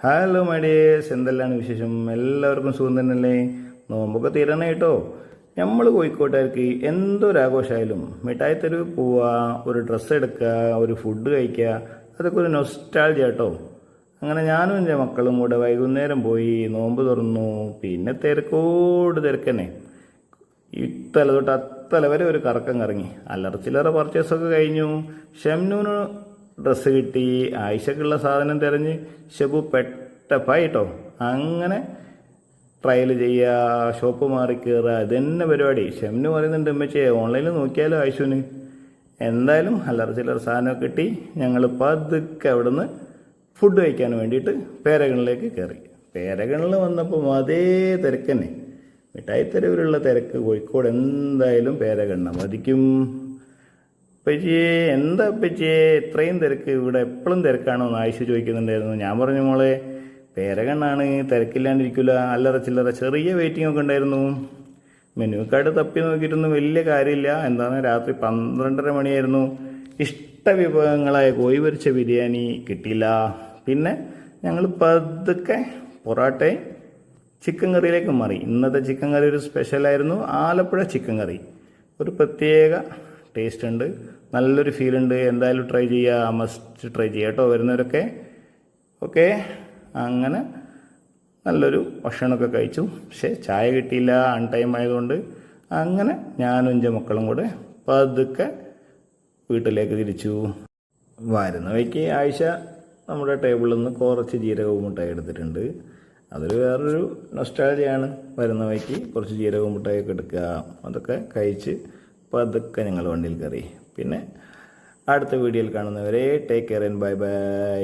Hello my dears, എന്തെല്ലാം വിശേഷം? എല്ലാവർക്കും സുഖം തന്നെയല്ലേ? നോമ്പൊക്കെ തീരണേ കേട്ടോ. നമ്മൾ കോഴിക്കോട്ടുകാർക്ക് എന്തൊരാഘോഷമായാലും മിഠായി തെരുവ് പോവുക, ഒരു ഡ്രസ്സ് എടുക്കുക, ഒരു ഫുഡ് കഴിക്കുക, അതൊക്കെ ഒരു നൊസ്റ്റാൾജിയ കേട്ടോ. അങ്ങനെ ഞാനും എൻ്റെ മക്കളും കൂടെ വൈകുന്നേരം പോയി നോമ്പ് തുറന്നു. പിന്നെ തിരക്കോട് തിരക്കന്നെ. ഇത്തല തൊട്ട് അത്തല വരെ ഒരു കറക്കം കറങ്ങി. അല്ലറ ചില്ലറ പർച്ചേസൊക്കെ കഴിഞ്ഞു. ഷംനൂന് ഡ്രസ്സ് കിട്ടി. ആയിഷക്കുള്ള സാധനം തിരഞ്ഞ് ഷബു പെട്ടപ്പായിട്ടോ. അങ്ങനെ ട്രയൽ ചെയ്യുക, ഷോപ്പ് മാറി കയറുക, ഇതന്നെ പരിപാടി. ഷെമിന് പറയുന്നുണ്ട്, ഉമ്മച്ചേ ഓൺലൈനിൽ നോക്കിയാലോ ആയിഷുവിന്. എന്തായാലും അല്ലറ ചില്ലറ സാധനമൊക്കെ കിട്ടി. ഞങ്ങൾ പതുക്കെ അവിടുന്ന് ഫുഡ് കഴിക്കാൻ വേണ്ടിയിട്ട് പേരഗണിലേക്ക് കയറി. പേരഗണിൽ വന്നപ്പോൾ അതേ തിരക്ക് തന്നെ. മിഠായി തെരുവിലുള്ള തിരക്ക് കോഴിക്കോട് എന്തായാലും പേരഗണ്ണ മതിക്കും. ഉപ്പച്ചിയെ എന്താ ഉപ്പച്ചിയെ ഇത്രയും തിരക്ക്? ഇവിടെ എപ്പോഴും തിരക്കാണോ എന്ന് ആയിഷ ചോദിക്കുന്നുണ്ടായിരുന്നു. ഞാൻ പറഞ്ഞു, മോളെ പേരഗണ്ണാണ്, തിരക്കില്ലാണ്ടിരിക്കില്ല. അല്ലറ ചില്ലറ ചെറിയ വെയിറ്റിംഗ് ഒക്കെ ഉണ്ടായിരുന്നു. മെനു കാർഡ് തപ്പി നോക്കിയിട്ടൊന്നും വലിയ കാര്യമില്ല. എന്താണ്, രാത്രി 12:30 മണിയായിരുന്നു. ഇഷ്ട വിഭവങ്ങളായ കോഴി പൊരിച്ച ബിരിയാണി കിട്ടിയില്ല. പിന്നെ ഞങ്ങൾ പതുക്കെ പൊറാട്ടയും ചിക്കൻ കറിയിലേക്ക് മാറി. ഇന്നത്തെ ചിക്കൻ കറി ഒരു സ്പെഷ്യലായിരുന്നു. ആലപ്പുഴ ചിക്കൻ കറി ഒരു പ്രത്യേക ടേസ്റ്റ് ഉണ്ട്, നല്ലൊരു ഫീൽ ഉണ്ട്. എന്തായാലും ട്രൈ ചെയ്യുക, മസ്റ്റ് ട്രൈ ചെയ്യുക കേട്ടോ വരുന്നവരൊക്കെ. ഓക്കെ, അങ്ങനെ നല്ലൊരു ഭക്ഷണമൊക്കെ കഴിച്ചു. പക്ഷേ ചായ കിട്ടിയില്ല, അൺടൈം ആയതുകൊണ്ട്. അങ്ങനെ ഞാനും എൻ്റെ മക്കളും കൂടെ പതുക്കെ വീട്ടിലേക്ക് തിരിച്ചു. വരുന്ന വഴിക്ക് ആയിഷ നമ്മുടെ ടേബിളിൽ നിന്ന് കുറച്ച് ജീരകവും മുട്ടായി എടുത്തിട്ടുണ്ട്. അതൊരു വേറൊരു നൊസ്റ്റാൾജിയാണ്. വരുന്ന വഴിക്ക് കുറച്ച് ജീരകവും മുട്ടായൊക്കെ എടുക്കുക, അതൊക്കെ കഴിച്ച് പതുക്കെ ഞങ്ങൾ വണ്ടിയിൽ കയറി. പിന്നെ അടുത്ത വീഡിയോയിൽ കാണുന്നവരെ take care and bye bye.